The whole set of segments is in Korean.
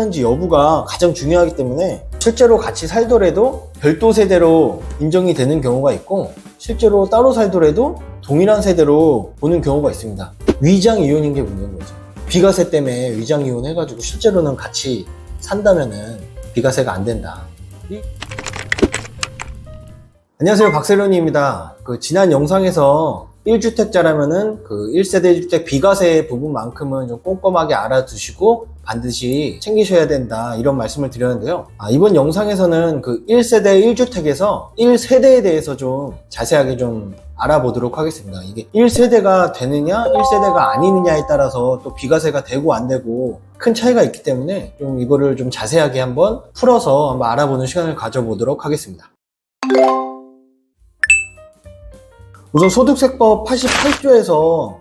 하는지 여부가 가장 중요하기 때문에 실제로 같이 살더라도 별도 세대로 인정이 되는 경우가 있고 실제로 따로 살더라도 동일한 세대로 보는 경우가 있습니다. 위장 이혼인 게 문제인 거죠. 비과세 때문에 위장 이혼 해가지고 실제로는 같이 산다면은 비과세가 안 된다. 안녕하세요, 박세련입니다. 지난 영상에서 1주택자라면은 1세대 1주택 비과세 부분만큼은 좀 꼼꼼하게 알아두시고 반드시 챙기셔야 된다, 이런 말씀을 드렸는데요. 이번 영상에서는 1세대 1주택에서 1세대에 대해서 좀 자세하게 좀 알아보도록 하겠습니다. 이게 1세대가 되느냐 1세대가 아니느냐에 따라서 또 비과세가 되고 안 되고 큰 차이가 있기 때문에 좀 이거를 좀 자세하게 한번 풀어서 한번 알아보는 시간을 가져보도록 하겠습니다. 우선 소득세법 88조에서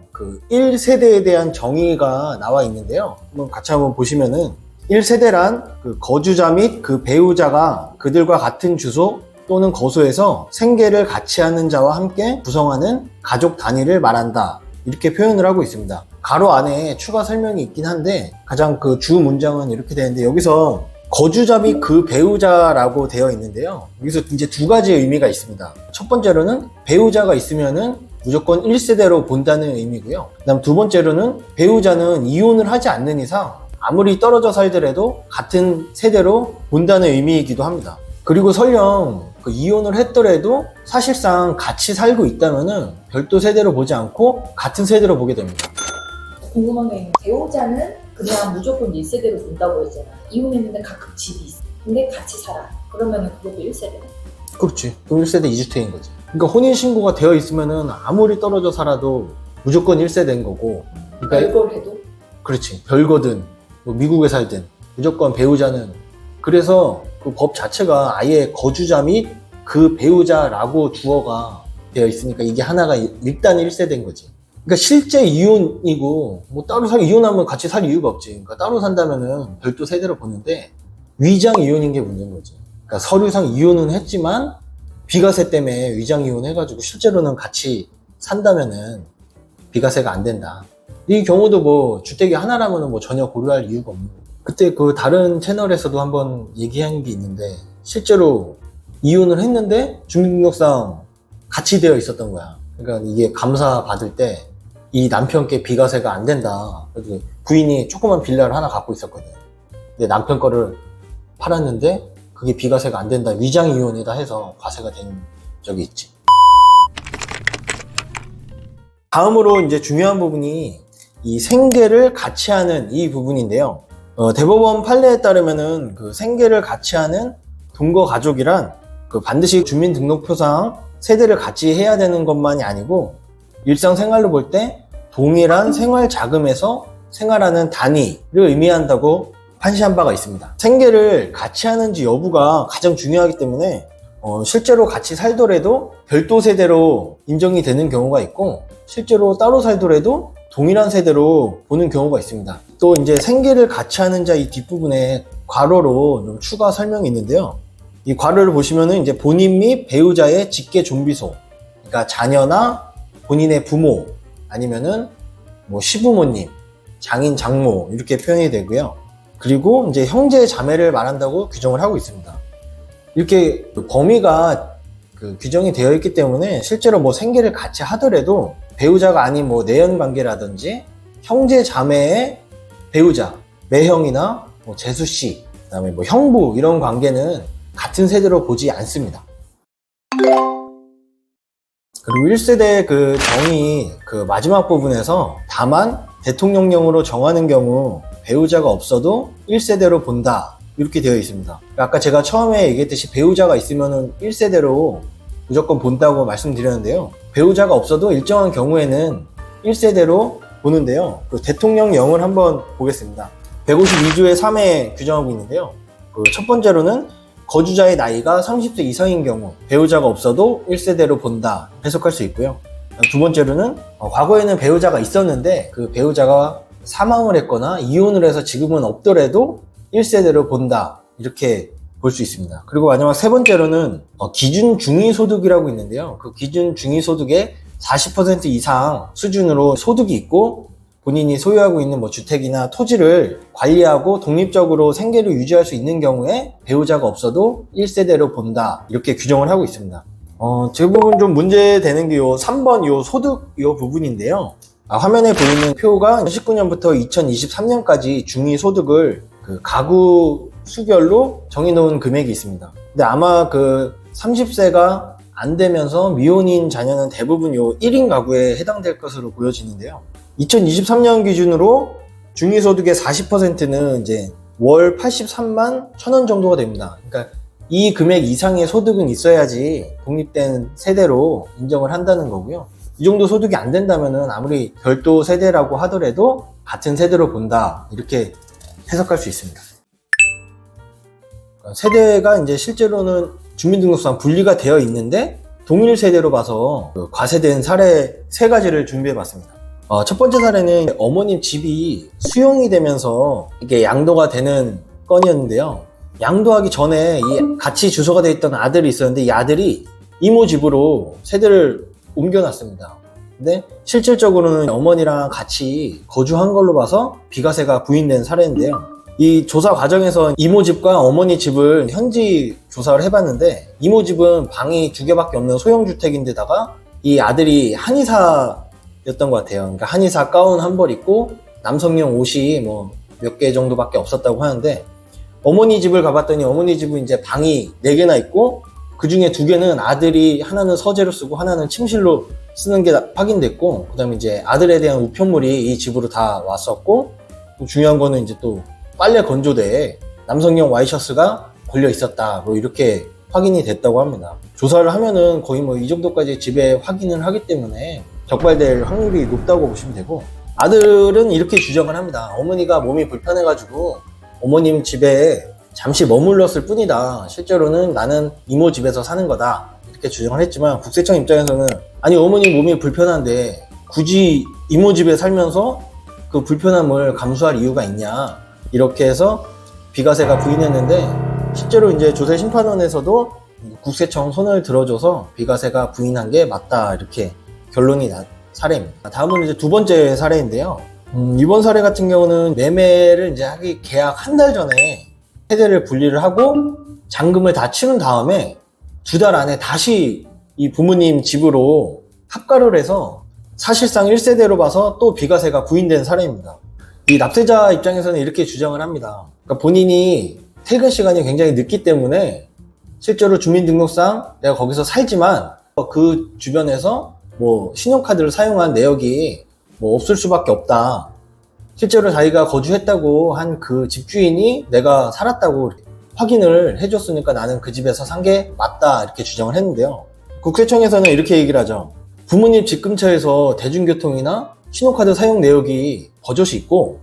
1세대에 대한 정의가 나와 있는데요. 같이 한번 보시면은 1세대란 거주자 및 그 배우자가 그들과 같은 주소 또는 거소에서 생계를 같이 하는 자와 함께 구성하는 가족 단위를 말한다, 이렇게 표현을 하고 있습니다. 가로 안에 추가 설명이 있긴 한데 가장 주 문장은 이렇게 되는데, 여기서 거주자 및 그 배우자라고 되어 있는데요. 여기서 이제 두 가지의 의미가 있습니다. 첫 번째로는 배우자가 있으면은 무조건 1세대로 본다는 의미고요. 그다음 두 번째로는 배우자는 이혼을 하지 않는 이상 아무리 떨어져 살더라도 같은 세대로 본다는 의미이기도 합니다. 그리고 설령 이혼을 했더라도 사실상 같이 살고 있다면은 별도 세대로 보지 않고 같은 세대로 보게 됩니다. 궁금한 게 있는데, 배우자는 그냥 무조건 1세대로 본다고 했잖아. 이혼했는데 각각 집이 있어. 근데 같이 살아. 그러면은 그것도 1세대네? 그렇지. 그럼 1세대 2주택인 거지. 그러니까 혼인신고가 되어 있으면은 아무리 떨어져 살아도 무조건 1세대인 거고. 그러니까 별걸 해도? 그렇지. 별거든, 미국에 살든 무조건 배우자는. 그래서 법 자체가 아예 거주자 및 그 배우자라고 주어가 되어 있으니까 이게 하나가 일단 1세대인 거지. 그러니까 실제 이혼이고 따로 이혼하면 같이 살 이유가 없지. 그러니까 따로 산다면은 별도 세대로 보는데 위장 이혼인 게 문제인 거지. 그러니까 서류상 이혼은 했지만 비과세 때문에 위장 이혼 해가지고 실제로는 같이 산다면은 비과세가 안 된다. 이 경우도 주택이 하나라면은 전혀 고려할 이유가 없는 거고. 그때 다른 채널에서도 한번 얘기한 게 있는데 실제로 이혼을 했는데 주민등록상 같이 되어 있었던 거야. 그러니까 이게 감사 받을 때 이 남편께 비과세가 안 된다. 그래서 부인이 조그만 빌라를 하나 갖고 있었거든. 근데 남편 거를 팔았는데 그게 비과세가 안 된다, 위장 이혼이다 해서 과세가 된 적이 있지. 다음으로 이제 중요한 부분이 이 생계를 같이 하는 이 부분인데요. 대법원 판례에 따르면은 생계를 같이 하는 동거 가족이란 반드시 주민등록표상 세대를 같이 해야 되는 것만이 아니고 일상생활로 볼 때 동일한 생활자금에서 생활하는 단위를 의미한다고 판시한 바가 있습니다. 생계를 같이 하는지 여부가 가장 중요하기 때문에 실제로 같이 살더라도 별도 세대로 인정이 되는 경우가 있고 실제로 따로 살더라도 동일한 세대로 보는 경우가 있습니다. 또 이제 생계를 같이 하는 자 이 뒷부분에 괄호로 좀 추가 설명이 있는데요. 이 괄호를 보시면은 이제 본인 및 배우자의 직계 존비속, 그러니까 자녀나 본인의 부모 아니면은 시부모님, 장인, 장모 이렇게 표현이 되고요. 그리고 이제 형제, 자매를 말한다고 규정을 하고 있습니다. 이렇게 범위가 규정이 되어 있기 때문에 실제로 생계를 같이 하더라도 배우자가 아닌 내연 관계라든지 형제, 자매의 배우자, 매형이나 재수씨, 그다음에 형부 이런 관계는 같은 세대로 보지 않습니다. 그리고 1세대 정의 마지막 부분에서 다만 대통령령으로 정하는 경우 배우자가 없어도 1세대로 본다, 이렇게 되어 있습니다. 아까 제가 처음에 얘기했듯이 배우자가 있으면 1세대로 무조건 본다고 말씀드렸는데요. 배우자가 없어도 일정한 경우에는 1세대로 보는데요. 대통령령을 한번 보겠습니다. 152조의 3에 규정하고 있는데요. 첫 번째로는 거주자의 나이가 30세 이상인 경우 배우자가 없어도 1세대로 본다, 해석할 수 있고요. 두 번째로는 과거에는 배우자가 있었는데 그 배우자가 사망을 했거나 이혼을 해서 지금은 없더라도 1세대로 본다, 이렇게 볼 수 있습니다. 그리고 마지막 세 번째로는 기준 중위소득이라고 있는데요. 기준 중위소득의 40% 이상 수준으로 소득이 있고 본인이 소유하고 있는 뭐 주택이나 토지를 관리하고 독립적으로 생계를 유지할 수 있는 경우에 배우자가 없어도 1세대로 본다. 이렇게 규정을 하고 있습니다. 대부분 좀 문제되는 게 요 3번 요 소득 요 부분인데요. 화면에 보이는 표가 2019년부터 2023년까지 중위소득을 그 가구 수별로 정해놓은 금액이 있습니다. 근데 아마 그 30세가 안 되면서 미혼인 자녀는 대부분 요 1인 가구에 해당될 것으로 보여지는데요. 2023년 기준으로 중위소득의 40%는 이제 월 83만 1,000원 정도가 됩니다. 그러니까 이 금액 이상의 소득은 있어야지 독립된 세대로 인정을 한다는 거고요. 이 정도 소득이 안 된다면은 아무리 별도 세대라고 하더라도 같은 세대로 본다. 이렇게 해석할 수 있습니다. 세대가 이제 실제로는 주민등록상 분리가 되어 있는데 동일 세대로 봐서 과세된 사례 3가지를 준비해 봤습니다. 첫 번째 사례는 어머님 집이 수용이 되면서 이게 양도가 되는 건이었는데요. 양도하기 전에 이 같이 주소가 되어 있던 아들이 있었는데 이 아들이 이모 집으로 세대를 옮겨놨습니다. 근데 실질적으로는 어머니랑 같이 거주한 걸로 봐서 비과세가 부인된 사례인데요. 이 조사 과정에서 이모 집과 어머니 집을 현지 조사를 해봤는데 이모 집은 방이 2개밖에 없는 소형주택인데다가 이 아들이 한의사였던 것 같아요. 그러니까 한의사 가운 한 벌 입고 남성용 옷이 뭐 몇 개 정도밖에 없었다고 하는데 어머니 집을 가봤더니 어머니 집은 이제 방이 4개나 있고 그 중에 2개는 아들이 하나는 서재로 쓰고 하나는 침실로 쓰는 게 확인됐고 그 다음에 이제 아들에 대한 우편물이 이 집으로 다 왔었고 또 중요한 거는 이제 또 빨래 건조대에 남성용 와이셔츠가 걸려 있었다. 뭐 이렇게 확인이 됐다고 합니다. 조사를 하면은 거의 뭐 이 정도까지 집에 확인을 하기 때문에 적발될 확률이 높다고 보시면 되고 아들은 이렇게 주장을 합니다. 어머니가 몸이 불편해가지고 어머님 집에 잠시 머물렀을 뿐이다. 실제로는 나는 이모 집에서 사는 거다. 이렇게 주장을 했지만 국세청 입장에서는 아니 어머니 몸이 불편한데 굳이 이모 집에 살면서 그 불편함을 감수할 이유가 있냐. 이렇게 해서 비과세가 부인했는데 실제로 이제 조세심판원에서도 국세청 손을 들어줘서 비과세가 부인한 게 맞다 이렇게 결론이 난 사례입니다. 다음은 이제 2번째 사례인데요. 이번 사례 같은 경우는 매매를 이제 하기 계약 한 달 전에 세대를 분리를 하고 잔금을 다 치른 다음에 2달 안에 다시 이 부모님 집으로 합가를 해서 사실상 1세대로 봐서 또 비과세가 부인된 사례입니다. 이 납세자 입장에서는 이렇게 주장을 합니다. 그러니까 본인이 퇴근 시간이 굉장히 늦기 때문에 실제로 주민등록상 내가 거기서 살지만 그 주변에서 뭐 신용카드를 사용한 내역이 뭐 없을 수밖에 없다. 실제로 자기가 거주했다고 한 그 집주인이 내가 살았다고 확인을 해줬으니까 나는 그 집에서 산 게 맞다 이렇게 주장을 했는데요. 국세청에서는 이렇게 얘기를 하죠. 부모님 집 근처에서 대중교통이나 신용카드 사용 내역이 버젓이 있고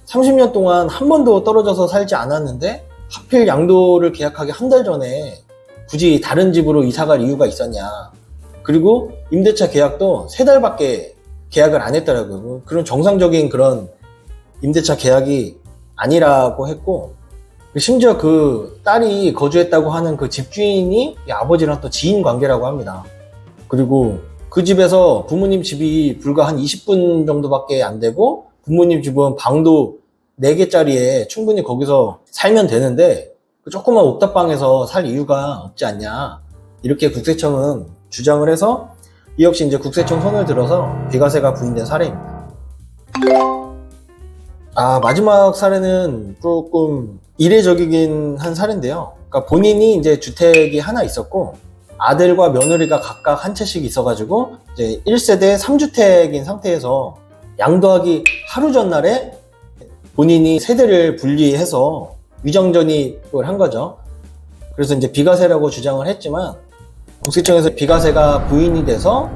30년 동안 한 번도 떨어져서 살지 않았는데 하필 양도를 계약하기 한 달 전에 굳이 다른 집으로 이사갈 이유가 있었냐. 그리고 임대차 계약도 3달밖에 계약을 안 했더라고요. 그런 정상적인 그런 임대차 계약이 아니라고 했고 심지어 그 딸이 거주했다고 하는 그 집주인이 아버지랑 또 지인 관계라고 합니다. 그리고 그 집에서 부모님 집이 불과 한 20분 정도밖에 안 되고 부모님 집은 방도 4개짜리에 충분히 거기서 살면 되는데 그 조그만 옥탑방에서 살 이유가 없지 않냐 이렇게 국세청은 주장을 해서 이 역시 이제 국세청 손을 들어서 비과세가 부인된 사례입니다. 마지막 사례는 조금 이례적이긴 한 사례인데요. 그러니까 본인이 이제 주택이 하나 있었고 아들과 며느리가 각각 한 채씩 있어가지고 이제 1세대 3주택인 상태에서 양도하기 하루 전날에 본인이 세대를 분리해서 위정전입을 한 거죠. 그래서 이제 비과세라고 주장을 했지만 국세청에서 비과세가 부인이 돼서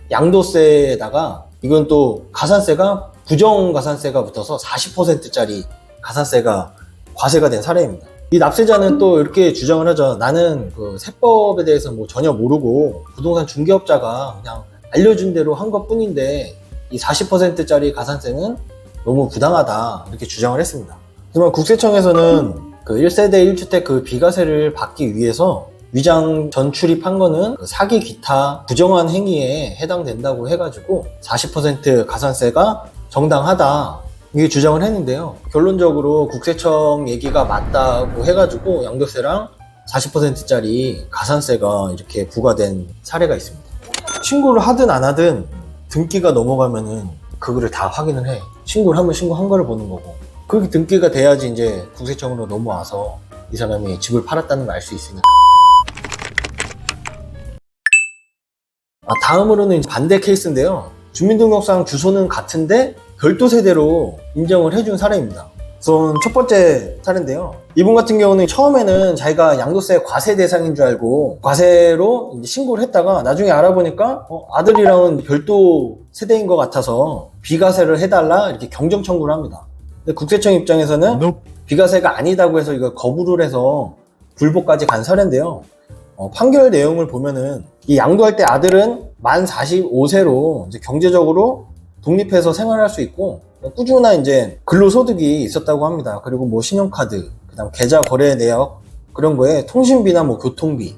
양도세에다가 이건 또 가산세가 부정가산세가 붙어서 40%짜리 가산세가 과세가 된 사례입니다. 이 납세자는 또 이렇게 주장을 하죠. 나는 그 세법에 대해서 뭐 전혀 모르고 부동산 중개업자가 그냥 알려준 대로 한 것 뿐인데 이 40%짜리 가산세는 너무 부당하다 이렇게 주장을 했습니다. 하지만 국세청에서는 그 1세대 1주택 그 비과세를 받기 위해서 위장 전출입한 거는 그 사기 기타 부정한 행위에 해당된다고 해가지고 40% 가산세가 정당하다 이게 주장을 했는데요. 결론적으로 국세청 얘기가 맞다고 해가지고 양도세랑 40%짜리 가산세가 이렇게 부과된 사례가 있습니다. 신고를 하든 안 하든 등기가 넘어가면은 그거를 다 확인을 해. 신고를 하면 신고한 거를 보는 거고. 그렇게 등기가 돼야지 이제 국세청으로 넘어와서 이 사람이 집을 팔았다는 걸 알 수 있으니까. 다음으로는 반대 케이스인데요. 주민등록상 주소는 같은데 별도 세대로 인정을 해준 사례입니다. 우선 첫 번째 사례인데요. 이분 같은 경우는 처음에는 자기가 양도세 과세 대상인 줄 알고 과세로 이제 신고를 했다가 나중에 알아보니까 아들이랑은 별도 세대인 것 같아서 비과세를 해달라 이렇게 경정 청구를 합니다. 근데 국세청 입장에서는 비과세가 아니다고 해서 이걸 거부를 해서 불복까지 간 사례인데요. 판결 내용을 보면은 이 양도할 때 아들은 만 45세로 이제 경제적으로 독립해서 생활할 수 있고 꾸준한 이제 근로소득이 있었다고 합니다. 그리고 뭐 신용카드, 그다음 계좌 거래 내역 그런 거에 통신비나 뭐 교통비,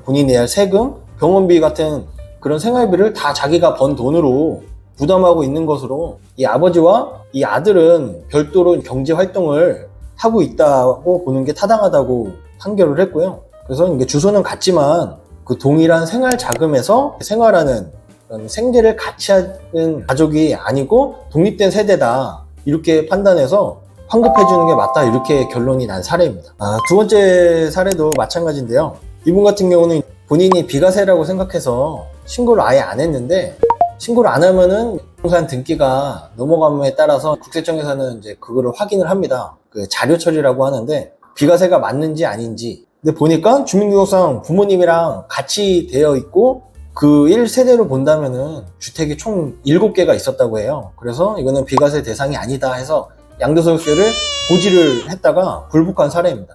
본인이 내야 할 세금, 병원비 같은 그런 생활비를 다 자기가 번 돈으로 부담하고 있는 것으로 이 아버지와 이 아들은 별도로 경제 활동을 하고 있다고 보는 게 타당하다고 판결을 했고요. 그래서 이게 주소는 같지만 그 동일한 생활 자금에서 생활하는 생계를 같이 하는 가족이 아니고 독립된 세대다 이렇게 판단해서 환급해 주는 게 맞다 이렇게 결론이 난 사례입니다. 두 번째 사례도 마찬가지인데요. 이분 같은 경우는 본인이 비과세라고 생각해서 신고를 아예 안 했는데 신고를 안 하면은 부동산 등기가 넘어감에 따라서 국세청에서는 이제 그거를 확인을 합니다. 그 자료 처리라고 하는데 비과세가 맞는지 아닌지. 근데 보니까 주민등록상 부모님이랑 같이 되어 있고 그 1세대로 본다면은 주택이 총 7개가 있었다고 해요. 그래서 이거는 비과세 대상이 아니다 해서 양도소득세를 고지를 했다가 불복한 사례입니다.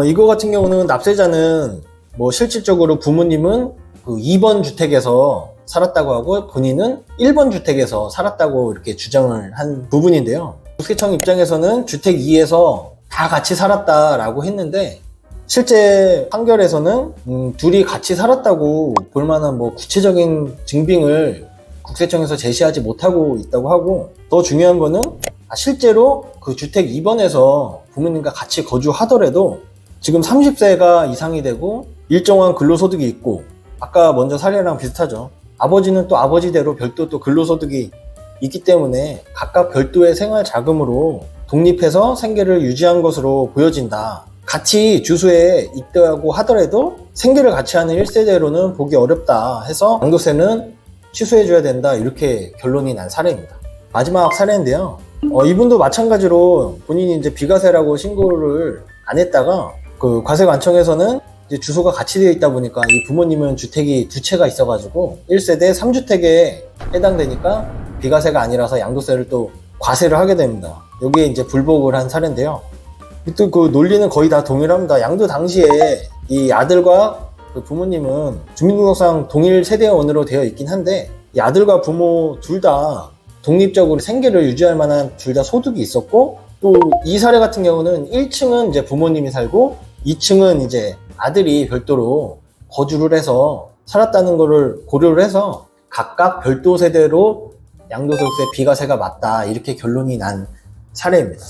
이거 같은 경우는 납세자는 뭐 실질적으로 부모님은 그 2번 주택에서 살았다고 하고 본인은 1번 주택에서 살았다고 이렇게 주장을 한 부분인데요. 국세청 입장에서는 주택 2에서 다 같이 살았다라고 했는데 실제 판결에서는 둘이 같이 살았다고 볼만한 뭐 구체적인 증빙을 국세청에서 제시하지 못하고 있다고 하고 더 중요한 거는 실제로 그 주택 2번에서 부모님과 같이 거주하더라도 지금 30세가 이상이 되고 일정한 근로소득이 있고 아까 먼저 사례랑 비슷하죠. 아버지는 또 아버지대로 별도 또 근로소득이 있기 때문에 각각 별도의 생활 자금으로 독립해서 생계를 유지한 것으로 보여진다. 같이 주소에 있다고 하더라도 생계를 같이 하는 1세대로는 보기 어렵다 해서 양도세는 취소해줘야 된다 이렇게 결론이 난 사례입니다. 마지막 사례인데요. 이분도 마찬가지로 본인이 이제 비과세라고 신고를 안 했다가 그 과세관청에서는 이제 주소가 같이 되어 있다 보니까 이 부모님은 주택이 2채가 있어가지고 1세대 3주택에 해당되니까 비과세가 아니라서 양도세를 또 과세를 하게 됩니다. 여기에 이제 불복을 한 사례인데요. 또 그 논리는 거의 다 동일합니다. 양도 당시에 이 아들과 그 부모님은 주민등록상 동일 세대원으로 되어 있긴 한데 이 아들과 부모 둘 다 독립적으로 생계를 유지할 만한 둘 다 소득이 있었고 또 이 사례 같은 경우는 1층은 이제 부모님이 살고 2층은 이제 아들이 별도로 거주를 해서 살았다는 거를 고려를 해서 각각 별도 세대로 양도소득세 비과세가 맞다 이렇게 결론이 난 사례입니다.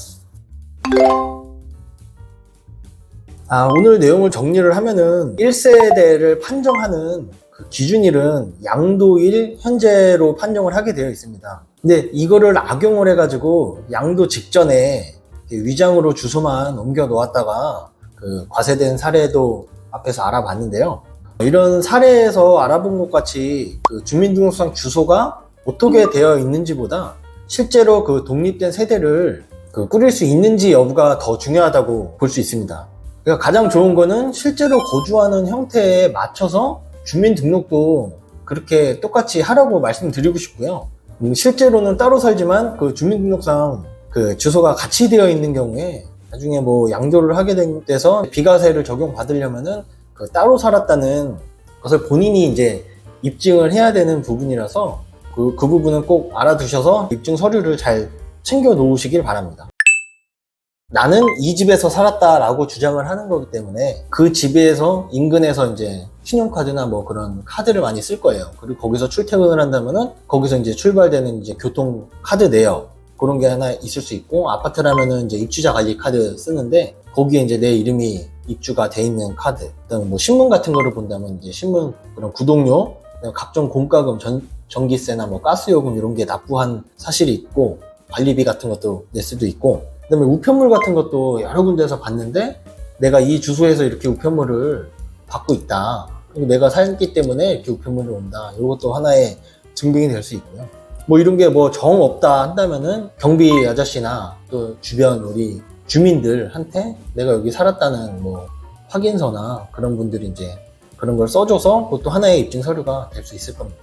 오늘 내용을 정리를 하면은 1세대를 판정하는 그 기준일은 양도일 현재로 판정을 하게 되어 있습니다. 근데 이거를 악용을 해가지고 양도 직전에 위장으로 주소만 옮겨 놓았다가 그 과세된 사례도 앞에서 알아봤는데요. 이런 사례에서 알아본 것 같이 그 주민등록상 주소가 어떻게 되어 있는지보다 실제로 그 독립된 세대를 그 꾸릴 수 있는지 여부가 더 중요하다고 볼 수 있습니다. 그러니까 가장 좋은 거는 실제로 거주하는 형태에 맞춰서 주민등록도 그렇게 똑같이 하라고 말씀드리고 싶고요. 실제로는 따로 살지만 그 주민등록상 그 주소가 같이 되어 있는 경우에 나중에 뭐 양도를 하게 돼서 비과세를 적용받으려면은 그 따로 살았다는 것을 본인이 이제 입증을 해야 되는 부분이라서 그 부분은 꼭 알아두셔서 입증 서류를 잘 챙겨 놓으시길 바랍니다. 나는 이 집에서 살았다라고 주장을 하는 거기 때문에 그 집에서 인근에서 이제 신용카드나 뭐 그런 카드를 많이 쓸 거예요. 그리고 거기서 출퇴근을 한다면은 거기서 이제 출발되는 이제 교통카드 내역 그런 게 하나 있을 수 있고, 아파트라면은 이제 입주자 관리 카드 쓰는데 거기에 이제 내 이름이 입주가 돼 있는 카드. 그다음에 뭐 신문 같은 거를 본다면 이제 신문 그런 구독료, 그다음에 각종 공과금, 전기세나 뭐 가스요금 이런 게 납부한 사실이 있고, 관리비 같은 것도 낼 수도 있고, 그다음에 우편물 같은 것도 여러 군데에서 봤는데 내가 이 주소에서 이렇게 우편물을 받고 있다. 그리고 내가 살기 때문에 이렇게 우편물이 온다. 이것도 하나의 증빙이 될 수 있고요. 뭐 이런 게 뭐 정 없다 한다면은 경비 아저씨나 또 주변 우리 주민들한테 내가 여기 살았다는 뭐 확인서나 그런 분들이 이제 그런 걸 써줘서 그것도 하나의 입증 서류가 될 수 있을 겁니다.